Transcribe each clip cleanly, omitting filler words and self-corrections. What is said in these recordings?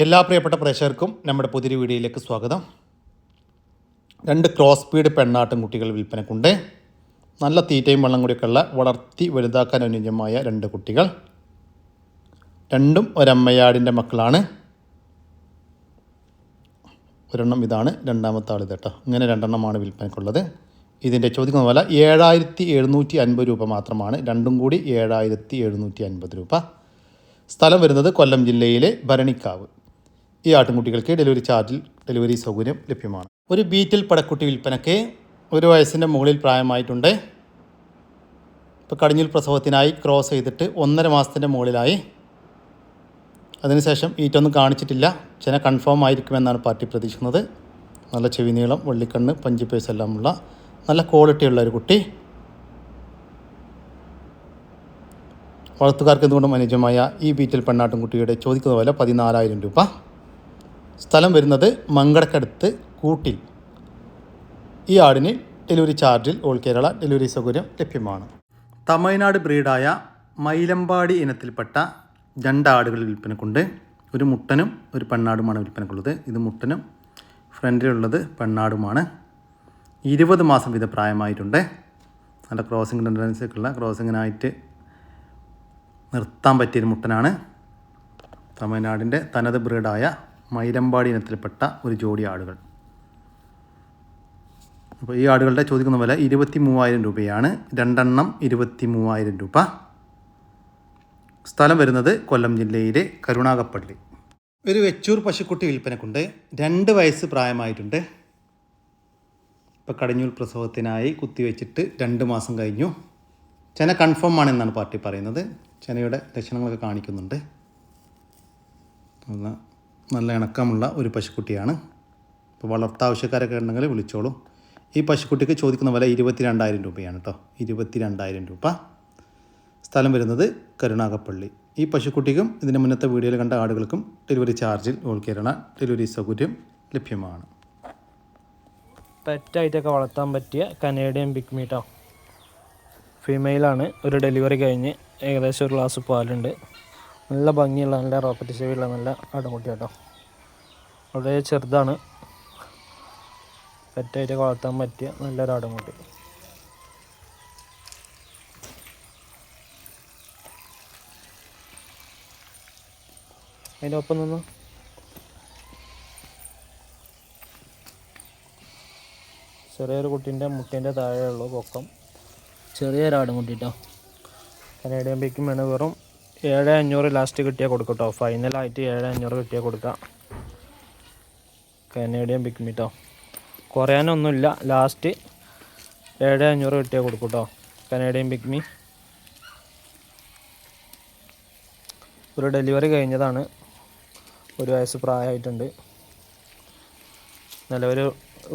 എല്ലാ പ്രിയപ്പെട്ട പ്രേക്ഷകർക്കും നമ്മുടെ പുതിയൊരു വീഡിയോയിലേക്ക് സ്വാഗതം. 2 ക്രോസ് ബീഡ് പെണ്ണാട്ടും കുട്ടികൾ വിൽപ്പനക്കുണ്ട്. നല്ല തീറ്റയും വെള്ളം കൂടിയൊക്കെ ഉള്ള വളർത്തി വലുതാക്കാൻ അനുയോജ്യമായ 2 കുട്ടികൾ. രണ്ടും ഒരമ്മയാടിൻ്റെ മക്കളാണ്. ഒരെണ്ണം ഇതാണ്, രണ്ടാമത്തെ ആൾ ഇതട്ടോ. ഇങ്ങനെ 2 എണ്ണമാണ് വിൽപ്പനക്കുള്ളത്. ഇതിൻ്റെ ചോദിക്കുന്ന വില 7750 രൂപ മാത്രമാണ്. രണ്ടും കൂടി 7750 രൂപ. സ്ഥലം വരുന്നത് കൊല്ലം ജില്ലയിലെ ഭരണിക്കാവ്. ഈ ആട്ടിൻകുട്ടികൾക്ക് ഡെലിവറി ചാർജിൽ ഡെലിവറി സൗകര്യം ലഭ്യമാണ്. ഒരു ബീറ്റിൽ പടക്കുട്ടി വിൽപ്പനയ്ക്ക് 1 വയസ്സിൻ്റെ മുകളിൽ പ്രായമായിട്ടുണ്ട്. ഇപ്പോൾ കടിഞ്ഞൂൽ പ്രസവത്തിനായി ക്രോസ് ചെയ്തിട്ട് 1.5 മാസത്തിൻ്റെ മുകളിലായി. അതിനുശേഷം ഈറ്റൊന്നും കാണിച്ചിട്ടില്ല. ചെന കൺഫേം ആയിരിക്കുമെന്നാണ് പാർട്ടി പ്രതീക്ഷിക്കുന്നത്. നല്ല ചെവി നീളം, വെള്ളിക്കണ്ണ്, പഞ്ചിപ്പേസ് എല്ലാമുള്ള നല്ല ക്വാളിറ്റിയുള്ള ഒരു കുട്ടി. വളർത്തുകാർക്ക് എന്തുകൊണ്ടും അനുയോജ്യമായ ഈ ബീറ്റിൽ പെണ്ണാട്ടും കുട്ടിയുടെ ചോദിക്കുന്ന വില 14000 രൂപ. സ്ഥലം വരുന്നത് മങ്കടക്കടുത്ത് കൂട്ടിൽ. ഈ ആടിന് ഡെലിവറി ചാർജിൽ ഓൾ കേരള ഡെലിവറി സൗകര്യം ലഭ്യമാണ്. തമിഴ്നാട് ബ്രീഡായ മൈലമ്പാടി ഇനത്തിൽപ്പെട്ട 2 ആടുകൾ വിൽപ്പനക്കുണ്ട്. ഒരു മുട്ടനും ഒരു പെണ്ണാടുമാണ് വിൽപ്പനക്കുള്ളത്. ഇത് മുട്ടനും ഫ്രണ്ടിലുള്ളത് പെണ്ണാടുമാണ്. 20 മാസം വീതം പ്രായമായിട്ടുണ്ട്. നല്ല ക്രോസിംഗ് ടെൻഡൻസിയൊക്കെയുള്ള ക്രോസിങ്ങിനായിട്ട് നിർത്താൻ പറ്റിയൊരു മുട്ടനാണ്. തമിഴ്നാടിൻ്റെ തനത് ബ്രീഡായ മൈലമ്പാടി ഇനത്തിൽപ്പെട്ട ഒരു ജോഡി ആടുകൾ. അപ്പോൾ ഈ ആടുകളുടെ ചോദിക്കുന്ന വില 23000 രൂപയാണ്. 2 എണ്ണം 23000 രൂപ. സ്ഥലം വരുന്നത് കൊല്ലം ജില്ലയിലെ കരുണാകപ്പള്ളി. ഒരു വെച്ചൂർ പശുക്കുട്ടി വിൽപ്പനക്കുണ്ട്. 2 വയസ്സ് പ്രായമായിട്ടുണ്ട്. ഇപ്പോൾ കടിഞ്ഞൂൽ പ്രസവത്തിനായി കുത്തിവെച്ചിട്ട് 2 മാസം കഴിഞ്ഞു. ചെന കൺഫേം ആണെന്നാണ് പാർട്ടി പറയുന്നത്. ചെനയുടെ ലക്ഷണങ്ങളൊക്കെ കാണിക്കുന്നുണ്ട്. നല്ല ഇണക്കമുള്ള ഒരു പശുക്കുട്ടിയാണ്. ഇപ്പോൾ വളർത്താവശ്യക്കാരൊക്കെ ഉണ്ടെങ്കിൽ വിളിച്ചോളൂ. ഈ പശുക്കുട്ടിക്ക് ചോദിക്കുന്ന വില 22000 രൂപയാണ് കേട്ടോ. 22000 രൂപ. സ്ഥലം വരുന്നത് കരുണാകപ്പള്ളി. ഈ പശുക്കുട്ടിക്കും ഇതിൻ്റെ മുന്നത്തെ വീഡിയോയിൽ കണ്ട ആടുകൾക്കും ഡെലിവറി ചാർജിൽ ഓൾ കേരള ഡെലിവറി സൗകര്യം ലഭ്യമാണ്. പെറ്റായിട്ടൊക്കെ വളർത്താൻ പറ്റിയ കനേഡിയൻ ബിഗ് മീറ്റോ. ഫീമെയിലാണ്. ഒരു ഡെലിവറി കഴിഞ്ഞ് ഏകദേശം 1 ഗ്ലാസ് പാലുണ്ട്. നല്ല ഭംഗിയുള്ള, നല്ല റോക്കറ്റ് ചെവിയുള്ള നല്ല ആടുംകുട്ടി കേട്ടോ. വളരെ ചെറുതാണ്. പെറ്റായിട്ട് വളർത്താൻ പറ്റിയ നല്ലൊരു ആടുംകുട്ടി. അതിൻ്റെ ഒപ്പം നിന്ന് ചെറിയൊരു കുട്ടീൻ്റെ മുട്ടേൻ്റെ താഴെയുള്ളൂ പൊക്കം. ചെറിയൊരു ആടുംകുട്ടി കേട്ടോ. കനേഡിയൻ ബിക്കും വേണം. വെറും 7500 ലാസ്റ്റ് കിട്ടിയാൽ കൊടുക്കും കേട്ടോ. ഫൈനലായിട്ട് 7500 കിട്ടിയാൽ കൊടുക്കാം. കനേഡിയൻ ബിഗ് മീറ്റോ. കുറയാനൊന്നുമില്ല. ലാസ്റ്റ് 7500 കിട്ടിയാൽ കൊടുക്കും കേട്ടോ. കനേഡിയൻ ബിഗ് മീ. ഒരു ഡെലിവറി കഴിഞ്ഞതാണ്. 1 വയസ്സ് പ്രായമായിട്ടുണ്ട്. നിലവിൽ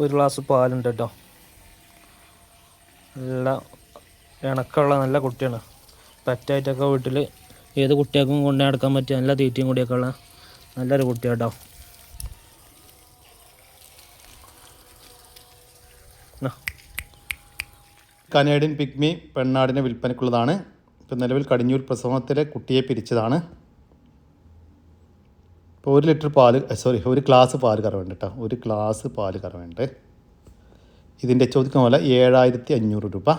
1 ഗ്ലാസ് പാലുണ്ട് കേട്ടോ. നല്ല ഇണക്കമുള്ള നല്ല കുട്ടിയാണ്. പെറ്റായിട്ടൊക്കെ വീട്ടിൽ ഏത് കുട്ടികൾക്കും കൊണ്ടു നടക്കാൻ പറ്റിയ നല്ല തീറ്റയും കൂടിയൊക്കെ ഉള്ള നല്ലൊരു കുട്ടിയാട്ടോ. Canadian pygmy പെണ്ണാടിനെ വിൽപ്പനക്കുള്ളതാണ്. ഇപ്പോൾ നിലവിൽ കടിഞ്ഞൂൽ പ്രസവത്തിലെ കുട്ടിയെ പിരിച്ചതാണ്. ഇപ്പോൾ 1 ലിറ്റർ പാല്, 1 ഗ്ലാസ് പാല് കറവുണ്ട് കേട്ടോ. 1 ഗ്ലാസ് പാല് കറവുണ്ട്. ഇതിൻ്റെ ചോദിക്കുന്ന പോലെ 7500 രൂപ.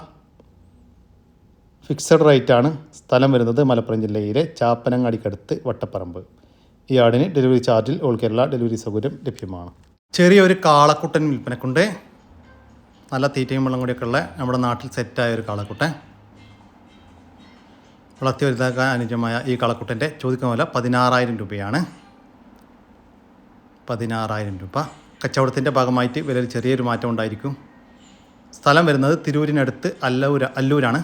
ഫിക്സഡ് റേറ്റാണ്. സ്ഥലം വരുന്നത് മലപ്പുറം ജില്ലയിലെ ചാപ്പനങ്ങാടിക്കടുത്ത് വട്ടപ്പറമ്പ്. ഈ ആടിന് ഡെലിവറി ചാർജിൽ ഓൾ കേരള ഡെലിവറി സൗകര്യം ലഭ്യമാണ്. ചെറിയൊരു കാളക്കുട്ടൻ വിൽപ്പനക്കുണ്ട്. നല്ല തീറ്റയും വെള്ളം കൂടിയൊക്കെ ഉള്ള നമ്മുടെ നാട്ടിൽ സെറ്റായ ഒരു കാളക്കുട്ടൻ. വളർത്തി വലുതാക്കാൻ അനുയോജ്യമായ ഈ കാളക്കുട്ടൻ്റെ ചോദിക്കുന്ന വില 16000 രൂപയാണ്. 16000 രൂപ. കച്ചവടത്തിൻ്റെ ഭാഗമായിട്ട് വിലയിൽ ചെറിയൊരു മാറ്റം ഉണ്ടായിരിക്കും. സ്ഥലം വരുന്നത് തിരൂരിനടുത്ത് അല്ലൂരാണ്.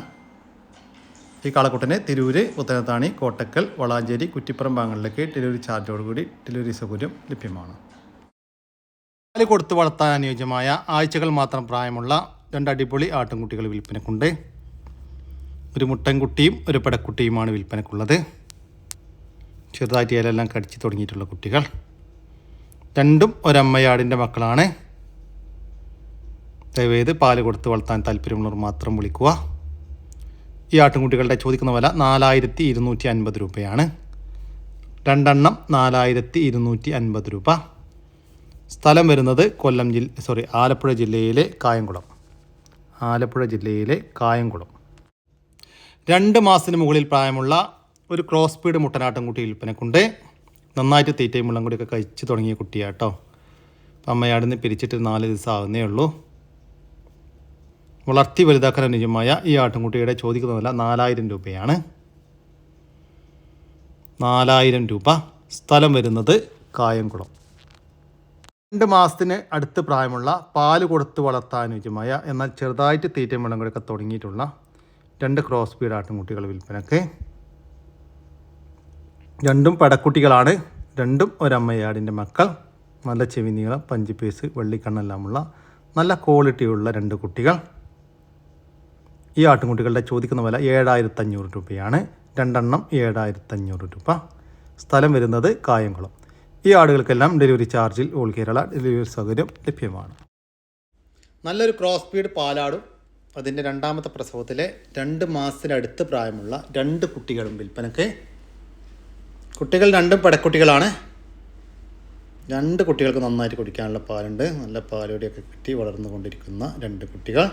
ഈ കാളക്കുട്ടന് തിരൂര്, പുത്തനത്താണി, കോട്ടക്കൽ, വളാഞ്ചേരി, കുറ്റിപ്പുറം ഭാഗങ്ങളിലേക്ക് ഡെലിവറി ചാർജോടുകൂടി ഡെലിവറി സൗകര്യം ലഭ്യമാണ്. പാല് കൊടുത്ത് വളർത്താൻ അനുയോജ്യമായ ആഴ്ചകൾ മാത്രം പ്രായമുള്ള 2 അടിപൊളി ആട്ടിൻകുട്ടികൾ വിൽപ്പനക്കുണ്ട്. ഒരു മുട്ടൻകുട്ടിയും ഒരു പെടക്കുട്ടിയുമാണ് വിൽപ്പനക്കുള്ളത്. ചെറുതായിട്ട് ഇലയെല്ലാം കടിച്ച് തുടങ്ങിയിട്ടുള്ള കുട്ടികൾ. രണ്ടും ഒരമ്മയാടിൻ്റെ മക്കളാണ്. ദയവേത് പാല് കൊടുത്ത് വളർത്താൻ താല്പര്യമുള്ളവർ മാത്രം വിളിക്കുക. ഈ ആട്ടിൻകുട്ടികളുടെ ചോദിക്കുന്ന വില 4250 രൂപയാണ്. രണ്ടെണ്ണം 4250 രൂപ. സ്ഥലം വരുന്നത് ആലപ്പുഴ ജില്ലയിലെ കായംകുളം. 2 മാസത്തിന് മുകളിൽ പ്രായമുള്ള ഒരു ക്രോസ് ബീഡ് മുട്ടനാട്ടിൻകുട്ടി വിൽപ്പനക്കുണ്ട്. നന്നായിട്ട് തീറ്റയും വെള്ളം കൂടിയൊക്കെ കഴിച്ച് തുടങ്ങിയ കുട്ടിയാട്ടോ. അപ്പം അമ്മയാടിന്ന് പിരിച്ചിട്ട് 4 ദിവസം ആകുന്നേ ഉള്ളൂ. വളർത്തി വലുതാക്കാൻ അനുയോജ്യമായ ഈ ആട്ടിൻകുട്ടിയുടെ ചോദിക്കുന്ന വില 4000 രൂപയാണ്. 4000 രൂപ. സ്ഥലം വരുന്നത് കായംകുളം. 2 മാസത്തിന് അടുത്ത് പ്രായമുള്ള പാല് കൊടുത്ത് വളർത്താൻ അനുയോജ്യമായ എന്നാൽ ചെറുതായിട്ട് തീറ്റയും വെള്ളം കൂടിയൊക്കെ തുടങ്ങിയിട്ടുള്ള 2 ക്രോസ് ബീഡ് ആട്ടിൻകുട്ടികൾ വിൽപ്പനക്ക്. രണ്ടും പടക്കുട്ടികളാണ്. രണ്ടും ഒരമ്മയാടിൻ്റെ മക്കൾ. നല്ല ചെവി നീളം, പഞ്ചിപ്പേസ്, വെള്ളിക്കണ്ണെല്ലാമുള്ള നല്ല ക്വാളിറ്റിയുള്ള 2 കുട്ടികൾ. ഈ ആട്ടിൻകുട്ടികളുടെ ചോദിക്കുന്ന വില 7500 രൂപയാണ്. 2 എണ്ണം 7500 രൂപ. സ്ഥലം വരുന്നത് കായംകുളം. ഈ ആടുകൾക്കെല്ലാം ഡെലിവറി ചാർജിൽ ഓൾ കേരള ഡെലിവറി സൗകര്യം ലഭ്യമാണ്. നല്ലൊരു ക്രോസ് ബീഡ് പാലാടും അതിൻ്റെ 2ാമത്തെ പ്രസവത്തിലെ 2 മാസത്തിനടുത്ത് പ്രായമുള്ള 2 കുട്ടികളും വിൽപ്പനക്ക്. കുട്ടികൾ 2ഉം പടക്കുട്ടികളാണ്. 2 കുട്ടികൾക്ക് നന്നായിട്ട് കുടിക്കാനുള്ള പാലുണ്ട്. നല്ല പാലുകൂടിയൊക്കെ കിട്ടി വളർന്നു കൊണ്ടിരിക്കുന്ന 2 കുട്ടികൾ.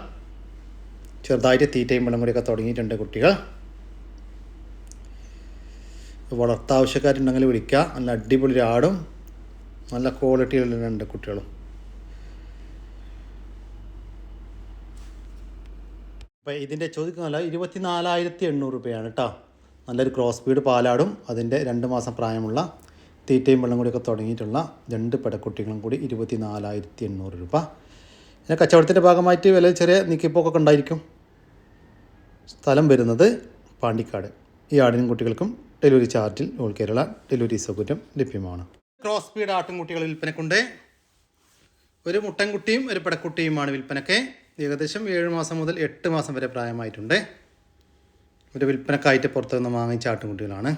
ചെറുതായിട്ട് തീറ്റയും വെള്ളം കൂടിയൊക്കെ തുടങ്ങിയിട്ടുണ്ട് കുട്ടികൾ. വളർത്താവശ്യക്കാരുണ്ടെങ്കിൽ വിളിക്കുക. നല്ല അടിപൊളി ആടും നല്ല ക്വാളിറ്റിയുള്ള 2 കുട്ടികളും. അപ്പോൾ ഇതിൻ്റെ ചോദിക്കുന്ന വില 24800 രൂപയാണ് കേട്ടോ. നല്ലൊരു ക്രോസ് ബീഡ് പാലാടും അതിൻ്റെ 2 മാസം പ്രായമുള്ള തീറ്റയും വെള്ളം കൂടിയൊക്കെ തുടങ്ങിയിട്ടുള്ള 2 പടക്കുട്ടികളും കൂടി 24800 രൂപ. പിന്നെ കച്ചവടത്തിൻ്റെ ഭാഗമായിട്ട് വില ചെറിയ നീക്കിപ്പോക്കൊക്കെ ഉണ്ടായിരിക്കും. സ്ഥലം വരുന്നത് പാണ്ടിക്കാട്. ഈ ആടിനും കുട്ടികൾക്കും ഡെലിവറി ചാർജിൽ ഓൾ കേരള ഡെലിവറി സൗകര്യം ലഭ്യമാണ്. ക്രോസ് ബീഡ് ആട്ടിൻകുട്ടികൾ വിൽപ്പനക്കുണ്ട്. ഒരു മുട്ടൻകുട്ടിയും ഒരു പടക്കുട്ടിയുമാണ് വിൽപ്പനക്ക്. ഏകദേശം 7 മാസം മുതൽ 8 മാസം വരെ പ്രായമായിട്ടുണ്ട്. ഒരു വിൽപ്പനക്കായിട്ട് പുറത്തു നിന്ന് വാങ്ങിച്ച ആട്ടിൻകുട്ടികളാണ്.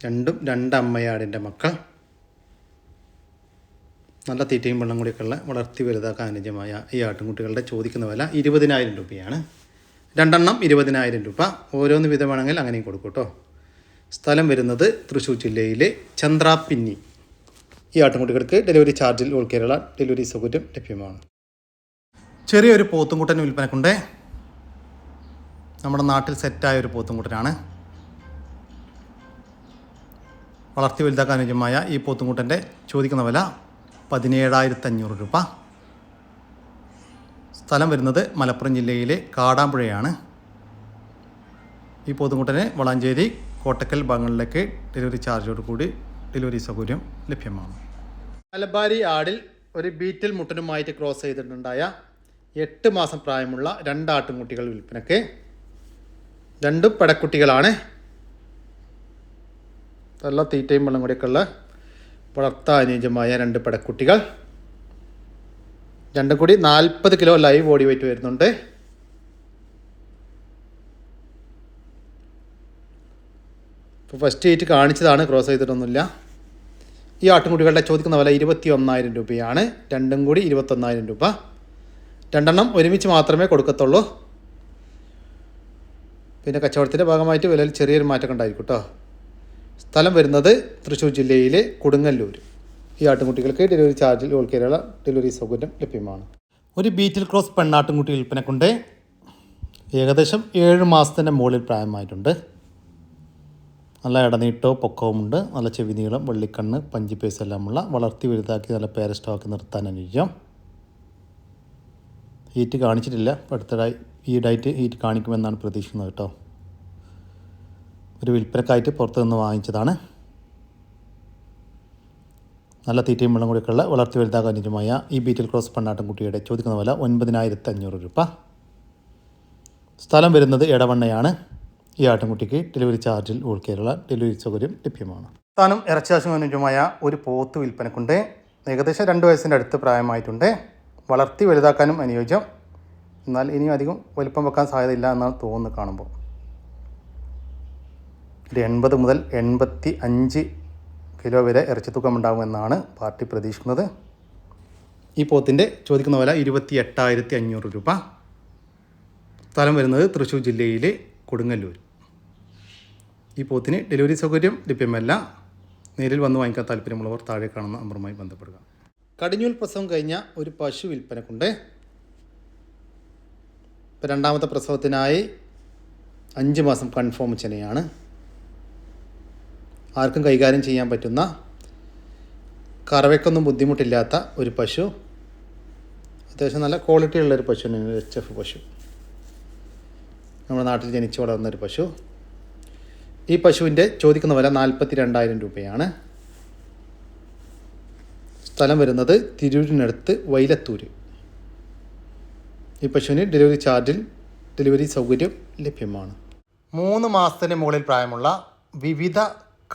രണ്ടും 2 അമ്മയാടിൻ്റെ മക്കൾ. നല്ല തീറ്റയും വെള്ളം കൂടിയൊക്കെയുള്ള വളർത്തി വലുതാക്കാൻ അനുയോജ്യമായ ഈ ആട്ടിൻകുട്ടികളുടെ ചോദിക്കുന്ന വില 20000 രൂപയാണ്. 2 എണ്ണം 20000 രൂപ. ഓരോന്ന് വിധമാണെങ്കിൽ അങ്ങനെയും കൊടുക്കും കേട്ടോ. സ്ഥലം വരുന്നത് തൃശ്ശൂർ ജില്ലയിലെ ചന്ദ്രാപ്പിന്നി. ഈ ആട്ടിൻകുട്ടികൾക്ക് ഡെലിവറി ചാർജിൽ ഓൾ കേരള ഡെലിവറി സൗകര്യം ലഭ്യമാണ്. ചെറിയൊരു പോത്തുംകുട്ടൻ വിൽപ്പനക്കുണ്ട്. നമ്മുടെ നാട്ടിൽ സെറ്റായ ഒരു പോത്തുംകുട്ടനാണ്. വളർത്തി വലുതാക്കാൻ അനുയോജ്യമായ ഈ പോത്തുംകുട്ടൻ്റെ ചോദിക്കുന്ന വില 17500 രൂപ. സ്ഥലം വരുന്നത് മലപ്പുറം ജില്ലയിലെ കാടാമ്പുഴയാണ്. ഈ പോത്തുംകുട്ടന് വളാഞ്ചേരി, കോട്ടക്കൽ ഭാഗങ്ങളിലേക്ക് ഡെലിവറി ചാർജോട് കൂടി ഡെലിവറി സൗകര്യം ലഭ്യമാണ്. മലബാരി ആടിൽ ഒരു ബീറ്റൽ മുട്ടനുമായിട്ട് ക്രോസ് ചെയ്തിട്ടുണ്ടായ 8 മാസം പ്രായമുള്ള 2 ആട്ടിൻകുട്ടികൾ വിൽപ്പനക്ക്. 2 പടക്കുട്ടികളാണ്. നല്ല തീറ്റയും വെള്ളം കൂടിയൊക്കെയുള്ള വളർത്താൻ അനുയോജ്യമായ 2 പടക്കുട്ടികൾ. 2 കൂടി 40 കിലോ ലൈവ് ബോഡി വെയിറ്റ് വരുന്നുണ്ട്. ഇപ്പോൾ ഫസ്റ്റ് ഹീറ്റ് കാണിച്ചതാണ്, ക്രോസ് ചെയ്തിട്ടൊന്നുമില്ല. ഈ ആട്ടിൻകുട്ടികളുടെ ചോദിക്കുന്ന വില 21000 രൂപയാണ്. 2ഉം കൂടി 21000 രൂപ. 2 എണ്ണം ഒരുമിച്ച് മാത്രമേ കൊടുക്കത്തുള്ളൂ. പിന്നെ കച്ചവടത്തിൻ്റെ ഭാഗമായിട്ട് വിലയിൽ ചെറിയൊരു മാറ്റം ഉണ്ടായിരിക്കും കേട്ടോ. സ്ഥലം വരുന്നത് തൃശ്ശൂർ ജില്ലയിലെ കൊടുങ്ങല്ലൂർ. ഈ ആട്ടിൻകുട്ടികൾക്ക് ഡെലിവറി ചാർജിൽ ഓൾ കേരള ഡെലിവറി സൗകര്യം ലഭ്യമാണ്. ഒരു ബീറ്റിൽ ക്രോസ് പെണ്ണാട്ടിൻകുട്ടി വിൽപ്പനക്കുണ്ട്. ഏകദേശം 7 മാസത്തിൻ്റെ മുകളിൽ പ്രായമായിട്ടുണ്ട്. നല്ല ഇടനീട്ടോ പൊക്കവുമുണ്ട്. നല്ല ചെവി നീളം, വെള്ളിക്കണ്ണ്, പഞ്ചിപ്പേസ് എല്ലാമുള്ള വളർത്തി വലുതാക്കി നല്ല പേരസ്റ്റോക്കി നിർത്താൻ അനുയോജ്യം. ഹീറ്റ് കാണിച്ചിട്ടില്ല. അടുത്തതായി ഈടായിട്ട് ഹീറ്റ് കാണിക്കുമെന്നാണ് പ്രതീക്ഷിക്കുന്നത് കേട്ടോ. ഒരു വിൽപ്പനക്കായിട്ട് പുറത്തു നിന്ന് വാങ്ങിച്ചതാണ്. നല്ല തീറ്റയും വെള്ളം കൂടിയൊക്കെയുള്ള വളർത്തി വലുതാക്കാൻ അനുയോജ്യമായ ഈ ബീറ്റൽ ക്രോസ് പെണ്ണാട്ടിൻകുട്ടിയുടെ ചോദിക്കുന്ന വില 9500 രൂപ. സ്ഥലം വരുന്നത് എടവണ്ണയാണ്. ഈ ആട്ടിൻകുട്ടിക്ക് ഡെലിവറി ചാർജിൽ ഓൾ കേരള ഡെലിവറി സൗകര്യം ലഭ്യമാണ്. സ്ഥാനം ഇറച്ചിയാശം അനുയോജ്യമായ ഒരു പോത്ത് വിൽപ്പനക്കുണ്ട്. ഏകദേശം 2 വയസ്സിൻ്റെ അടുത്ത് പ്രായമായിട്ടുണ്ട്. വളർത്തി വലുതാക്കാനും അനുയോജ്യം. എന്നാൽ ഇനിയും അധികം വലിപ്പം വെക്കാൻ സാധ്യതയില്ല എന്നാണ് തോന്നുന്നത് കാണുമ്പോൾ. ഒരു 80 മുതൽ 85 കിലോ വരെ ഇറച്ചി തൂക്കം ഉണ്ടാകുമെന്നാണ് പാർട്ടി പ്രതീക്ഷിക്കുന്നത്. ഈ പോത്തിൻ്റെ ചോദിക്കുന്ന വില 28500 രൂപ. സ്ഥലം വരുന്നത് തൃശ്ശൂർ ജില്ലയിലെ കൊടുങ്ങല്ലൂർ. ഈ പോത്തിന് ഡെലിവറി സൗകര്യം ലഭ്യമല്ല. നേരിൽ വന്ന് വാങ്ങിക്കാൻ താല്പര്യമുള്ളവർ താഴെ കാണുന്ന നമ്പറുമായി ബന്ധപ്പെടുക. കടിഞ്ഞൂൽ പ്രസവം കഴിഞ്ഞ ഒരു പശു വിൽപ്പനക്കുണ്ട്. ഇപ്പോൾ രണ്ടാമത്തെ പ്രസവത്തിനായി 5 മാസം കൺഫേം ചെനയാണ്. ആർക്കും കൈകാര്യം ചെയ്യാൻ പറ്റുന്ന, കറവയ്ക്കൊന്നും ബുദ്ധിമുട്ടില്ലാത്ത ഒരു പശു. അത്യാവശ്യം നല്ല ക്വാളിറ്റി ഉള്ളൊരു പശുവിന് HF പശു. നമ്മുടെ നാട്ടിൽ ജനിച്ചു വളർന്നൊരു പശു. ഈ പശുവിൻ്റെ ചോദിക്കുന്ന വില 42,000 രൂപയാണ്. സ്ഥലം വരുന്നത് തിരൂരിനടുത്ത് വൈലത്തൂർ. ഈ പശുവിന് ഡെലിവറി ചാർജിൽ ഡെലിവറി സൗകര്യം ലഭ്യമാണ്. 3 മാസത്തിന് മുകളിൽ പ്രായമുള്ള വിവിധ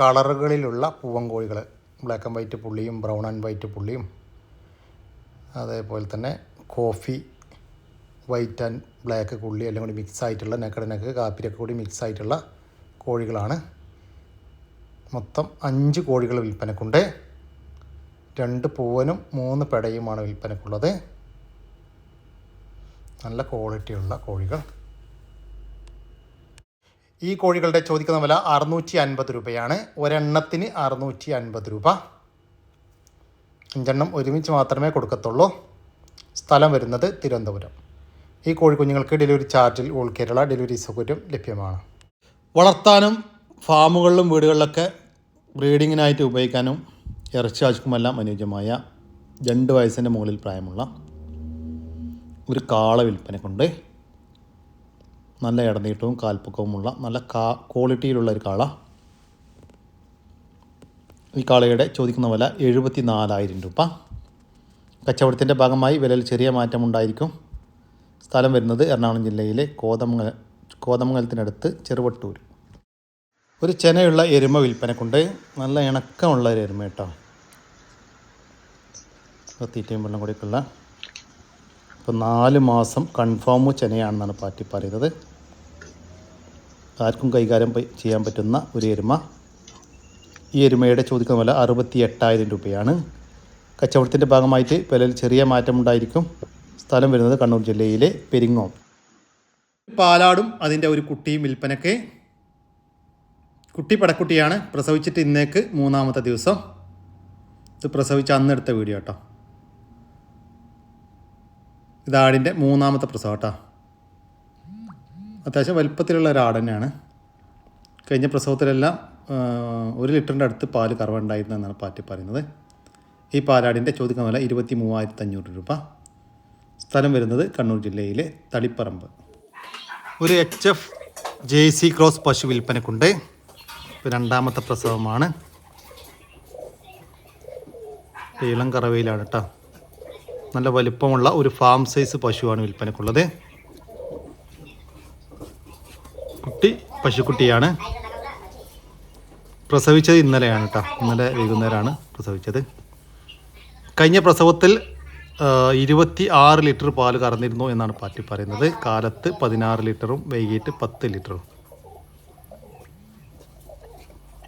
കളറുകളിലുള്ള പൂവൻ കോഴികൾ, ബ്ലാക്ക് ആൻഡ് വൈറ്റ് പുള്ളിയും ബ്രൗൺ ആൻഡ് വൈറ്റ് പുള്ളിയും അതേപോലെ തന്നെ കോഫി വൈറ്റ് ആൻഡ് ബ്ലാക്ക് പുള്ളി എല്ലാം കൂടി മിക്സ് ആയിട്ടുള്ള നെക്ക് കാപ്പിരൊക്കെ കൂടി മിക്സ് ആയിട്ടുള്ള കോഴികളാണ്. മൊത്തം 5 കോഴികൾ വിൽപ്പനക്കുണ്ട്. 2 പൂവനും 3 പെടയുമാണ് വിൽപ്പനക്കുള്ളത്. നല്ല ക്വാളിറ്റിയുള്ള കോഴികൾ. ഈ കോഴികളുടെ ചോദിക്കുന്ന വില 650 രൂപയാണ്. ഒരെണ്ണത്തിന് 650 രൂപ. 5 എണ്ണം ഒരുമിച്ച് മാത്രമേ കൊടുക്കത്തുള്ളൂ. സ്ഥലം വരുന്നത് തിരുവനന്തപുരം. ഈ കോഴിക്കുഞ്ഞുങ്ങൾക്ക് ഡെലിവറി ചാർജിൽ ഓൾ കേരള ഡെലിവറി സൗകര്യം ലഭ്യമാണ്. വളർത്താനും ഫാമുകളിലും വീടുകളിലൊക്കെ ബ്രീഡിങ്ങിനായിട്ട് ഉപയോഗിക്കാനും ഇറച്ചി ആവശ്യക്കുമെല്ലാം അനുയോജ്യമായ 2 വയസ്സിൻ്റെ മുകളിൽ പ്രായമുള്ള ഒരു കാള വിൽപ്പനക്കുണ്ട്. നല്ല ഇടനീട്ടവും കാൽപ്പൊക്കവുമുള്ള നല്ല ക്വാളിറ്റിയിലുള്ള ഒരു കാള. ഈ കാളയുടെ ചോദിക്കുന്ന വില 74,000 രൂപ. കച്ചവടത്തിൻ്റെ ഭാഗമായി വിലയിൽ ചെറിയ മാറ്റമുണ്ടായിരിക്കും. സ്ഥലം വരുന്നത് എറണാകുളം ജില്ലയിലെ കോതമംഗലത്തിനടുത്ത് ചെറുവട്ടൂർ. ഒരു ചെനയുള്ള എരുമ വിൽപ്പനക്കുണ്ട്. നല്ല ഇണക്കമുള്ള ഒരു എരുമ കേട്ടോ. തീറ്റയും വെള്ളം കൂടിയൊക്കെയുള്ള. ഇപ്പോൾ 4 മാസം കൺഫേം ചെനയാണെന്നാണ് പാർട്ടി പറയുന്നത്. ആർക്കും കൈകാര്യം ചെയ്യാൻ പറ്റുന്ന ഒരു എരുമ. ഈ എരുമയുടെ ചോദിക്കുന്ന വില 68,000 രൂപയാണ്. കച്ചവടത്തിൻ്റെ ഭാഗമായിട്ട് വിലയിൽ ചെറിയ മാറ്റമുണ്ടായിരിക്കും. സ്ഥലം വരുന്നത് കണ്ണൂർ ജില്ലയിലെ പെരിങ്ങോം. പാലാടും അതിൻ്റെ ഒരു കുട്ടിയും വിൽപ്പനയ്ക്ക്. കുട്ടി പടക്കുട്ടിയാണ്. പ്രസവിച്ചിട്ട് ഇന്നേക്ക് 3ാമത്തെ ദിവസം. ഇത് പ്രസവിച്ച അന്നെടുത്ത വീഡിയോ കേട്ടോ. ഇതാടിൻ്റെ 3ാമത്തെ പ്രസവം കേട്ടോ. അത്യാവശ്യം വലുപ്പത്തിലുള്ള ഒരാട് തന്നെയാണ്. കഴിഞ്ഞ പ്രസവത്തിലെല്ലാം 1 ലിറ്ററിൻ്റെ അടുത്ത് പാല് കറവുണ്ടായിരുന്നു എന്നാണ് പാർട്ടി പറയുന്നത്. ഈ പാലാടിൻ്റെ ചോദിക്കുന്ന വില 23,500 രൂപ. സ്ഥലം വരുന്നത് കണ്ണൂർ ജില്ലയിലെ തളിപ്പറമ്പ്. ഒരു HF ജേഴ്സി ക്രോസ് പശു വിൽപ്പനക്കുണ്ട്. 2ാമത്തെ പ്രസവമാണ്. ഇളം കറവയിലാണ് കേട്ടോ. നല്ല വലിപ്പമുള്ള ഒരു ഫാം സൈസ് പശുവാണ് വിൽപ്പനക്കുള്ളത്. കുട്ടി പശുക്കുട്ടിയാണ്. പ്രസവിച്ചത് ഇന്നലെയാണ് കേട്ടോ. ഇന്നലെ വൈകുന്നേരമാണ് പ്രസവിച്ചത്. കഴിഞ്ഞ പ്രസവത്തിൽ 26 ലിറ്റർ പാല് കറന്നിരുന്നു എന്നാണ് പാർട്ടി പറയുന്നത്. കാലത്ത് 16 ലിറ്ററും വൈകിട്ട് 10 ലിറ്ററും.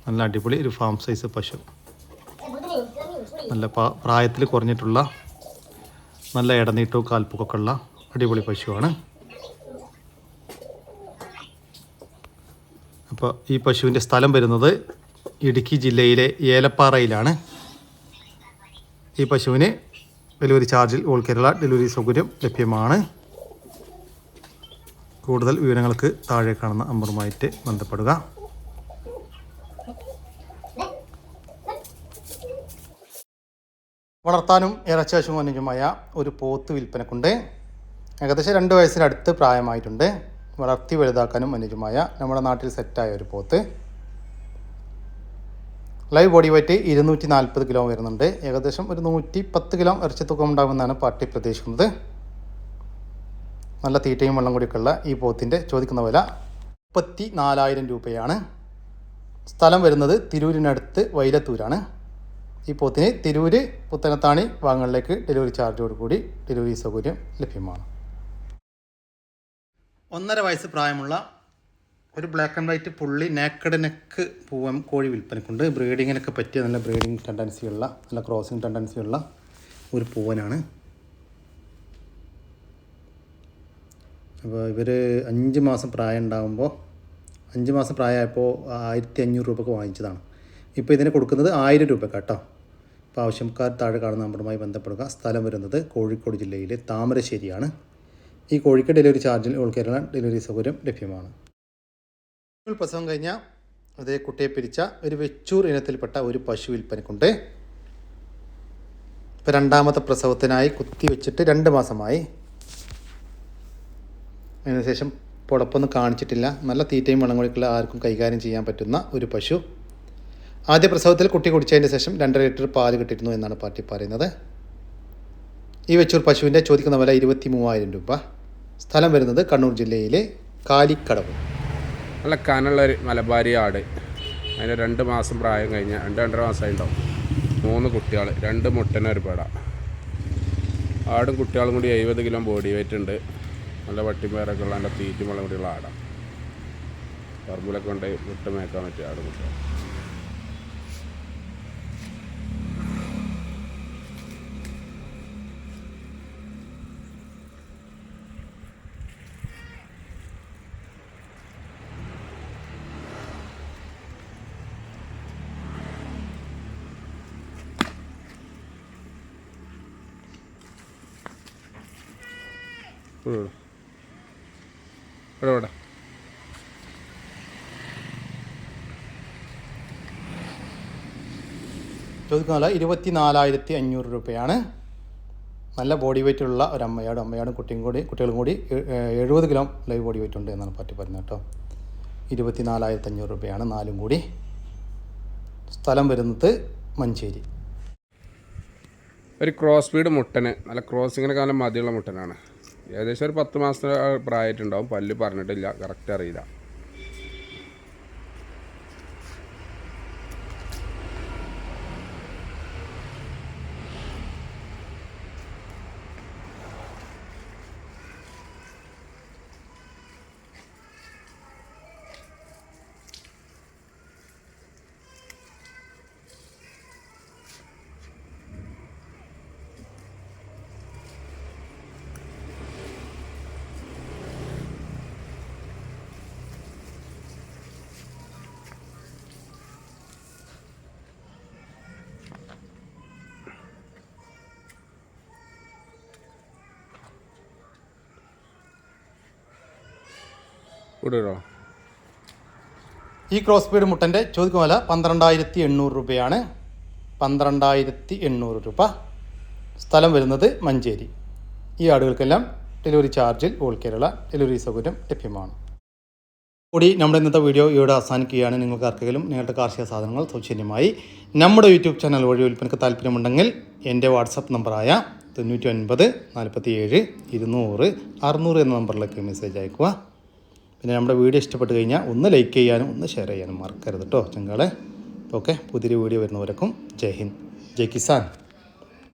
നല്ല അടിപൊളി ഒരു ഫാം സൈസ് പശു. നല്ല പ്രായത്തിൽ കുറഞ്ഞിട്ടുള്ള നല്ല ഇടനീട്ടവും കാൽപ്പൊക്കെ ഉള്ള അടിപൊളി പശുവാണ്. അപ്പോൾ ഈ പശുവിൻ്റെ സ്ഥലം വരുന്നത് ഇടുക്കി ജില്ലയിലെ ഏലപ്പാറയിലാണ്. ഈ പശുവിന് ഡെലിവറി ചാർജിൽ ഓൾ കേരള ഡെലിവറി സൗകര്യം ലഭ്യമാണ്. കൂടുതൽ വിവരങ്ങൾക്ക് താഴെ കാണുന്ന നമ്പറുമായിട്ട് ബന്ധപ്പെടുക. വളർത്താനും ഇറച്ചാശും അനുയോജ്യമായ ഒരു പോത്ത് വിൽപ്പനക്കുണ്ട്. ഏകദേശം 2 വയസ്സിനടുത്ത് പ്രായമായിട്ടുണ്ട്. വളർത്തി വലുതാക്കാനും അനുയോജ്യമായ നമ്മുടെ നാട്ടിൽ സെറ്റായ ഒരു പോത്ത്. ലൈവ് ബോഡി വെയ്റ്റ് 240 കിലോ വരുന്നുണ്ട്. ഏകദേശം ഒരു 110 കിലോ ഇറച്ചി തൂക്കം ഉണ്ടാകുമെന്നാണ് പാർട്ടി പ്രതീക്ഷിക്കുന്നത്. നല്ല തീറ്റയും വെള്ളം കൂടിയൊക്കെയുള്ള ഈ പോത്തിൻ്റെ ചോദിക്കുന്ന വില 34,000 രൂപയാണ്. സ്ഥലം വരുന്നത് തിരൂരിനടുത്ത് വൈലത്തൂരാണ്. ഈ പോത്തിന് തിരൂര് പുത്തനത്താണി ഭാഗങ്ങളിലേക്ക് ഡെലിവറി ചാർജോട് കൂടി ഡെലിവറി സൗകര്യം ലഭ്യമാണ്. 1.5 വയസ്സ് പ്രായമുള്ള ഒരു ബ്ലാക്ക് ആൻഡ് വൈറ്റ് പുള്ളി നേക്കഡ് നെക്ക് പൂവൻ കോഴി വിൽപ്പനക്കുണ്ട്. ബ്രീഡിങ്ങിനൊക്കെ പറ്റിയ നല്ല ബ്രീഡിങ് ടെൻഡൻസിയുള്ള നല്ല ക്രോസിങ് ടെൻഡൻസിയുള്ള ഒരു പൂവനാണ്. അപ്പോൾ ഇവർ 5 മാസം പ്രായം ഉണ്ടാകുമ്പോൾ 5 മാസം പ്രായമായപ്പോൾ 1500 രൂപക്ക് വാങ്ങിച്ചതാണ്. ഇപ്പോൾ ഇതിന് കൊടുക്കുന്നത് 1000 രൂപയ്ക്ക് കേട്ടോ. അപ്പോൾ ആവശ്യക്കാർ താഴെ കാണുന്ന നമ്പറുമായി ബന്ധപ്പെടുക. സ്ഥലം വരുന്നത് കോഴിക്കോട് ജില്ലയിലെ താമരശ്ശേരിയാണ്. ഈ കോഴിക്ക് ഡെലിവറി ചാർജിൽ ഓൾ കേരള ഡെലിവറി സൗകര്യം ലഭ്യമാണ്. പ്രസവം കഴിഞ്ഞ അതേ കുട്ടിയെ പിരിച്ച ഒരു വെച്ചൂർ ഇനത്തിൽപ്പെട്ട ഒരു പശു വിൽപ്പനക്കുണ്ട്. ഇപ്പോൾ രണ്ടാമത്തെ പ്രസവത്തിനായി കുത്തി വെച്ചിട്ട് 2 മാസമായി. അതിനുശേഷം പുടപ്പൊന്നും കാണിച്ചിട്ടില്ല. നല്ല തീറ്റയും വെള്ളം കൊടുക്കുള്ള ആർക്കും കൈകാര്യം ചെയ്യാൻ പറ്റുന്ന ഒരു പശു. ആദ്യ പ്രസവത്തിൽ കുട്ടി കുടിച്ചതിന് ശേഷം 2.5 ലിറ്റർ പാല് കിട്ടിയിരുന്നു എന്നാണ് പാർട്ടി പറയുന്നത്. ഈ വെച്ചൂർ പശുവിൻ്റെ ചോദിക്കുന്ന വില 23,000 രൂപ. സ്ഥലം വരുന്നത് കണ്ണൂർ ജില്ലയിലെ കാലിക്കടവ്. നല്ല കനുള്ളൊരു മലബാരി ആട്. അതിന് 2 മാസം പ്രായം കഴിഞ്ഞ 2-2.5 മാസമായി ഉണ്ടാവും. 3 കുട്ടികൾ, 2 മുട്ടന ഒരു പേട. ആടും കുട്ടികളും കൂടി 70 കിലോ ബോഡി വെയിറ്റ് ഉണ്ട്. നല്ല വട്ടിപ്പേരൊക്കെ ഉള്ള നല്ല തീറ്റും വെള്ളം കൂടിയുള്ള ആടാണ്. പറമ്പിലൊക്കെ കൊണ്ട് മുട്ട മേക്കാൻ പറ്റിയ ആട് കുട്ടികൾ. ഇവിടെ ചോദിക്കുന്ന 24,500 രൂപയാണ്. നല്ല ബോഡി വെയിറ്റുള്ള ഒരു അമ്മയാടും കുട്ടികളും കൂടി 70 കിലോ ലൈവ് ബോഡി വെയിറ്റ് ഉണ്ട് എന്നാണ് പാർട്ടി പറയുന്നത് കേട്ടോ. 24,500 രൂപയാണ് 4 കൂടി. സ്ഥലം വരുന്നത് മഞ്ചേരി. ഒരു ക്രോസ് ബീഡ് മുട്ടന്, നല്ല ക്രോസിങ്ങിന് കാലം മതിയുള്ള മുട്ടനാണ്. ഏകദേശം ഒരു 10 മാസത്തിന് പ്രായമായിട്ടുണ്ടാവും. പല്ല് പറഞ്ഞിട്ടില്ല, കറക്റ്റ് അറിയില്ല. ഇവിടെയോ ഈ ക്രോസ് ബീഡ് മുട്ടൻ്റെ ചോദിക്കുന്ന വില 12,800 രൂപയാണ്. 12,800 രൂപ. സ്ഥലം വരുന്നത് മഞ്ചേരി. ഈ ആടുകൾക്കെല്ലാം ഡെലിവറി ചാർജിൽ ഓൾ കേരള ഡെലിവറി സൗകര്യം ലഭ്യമാണ്. കൂടി നമ്മുടെ ഇന്നത്തെ വീഡിയോ ഇവിടെ അവസാനിക്കുകയാണ്. നിങ്ങൾക്ക് ആർക്കെങ്കിലും നിങ്ങളുടെ കാർഷിക സാധനങ്ങൾ സൗജന്യമായി നമ്മുടെ യൂട്യൂബ് ചാനൽ വഴി വിൽപ്പനയ്ക്ക് താല്പര്യമുണ്ടെങ്കിൽ എൻ്റെ വാട്സപ്പ് നമ്പറായ 99 47 200 600 എന്ന നമ്പറിലേക്ക് മെസ്സേജ് അയക്കുക. പിന്നെ നമ്മുടെ വീഡിയോ ഇഷ്ടപ്പെട്ട് കഴിഞ്ഞാൽ ഒന്ന് ലൈക്ക് ചെയ്യാനും ഒന്ന് ഷെയർ ചെയ്യാനും മറക്കരുത് കേട്ടോ ചങ്കാളെ. ഓക്കെ, പുതിയൊരു വീഡിയോ വരുന്നവരേക്കും ജയ് ഹിന്ദ്, ജയ് കിസാൻ.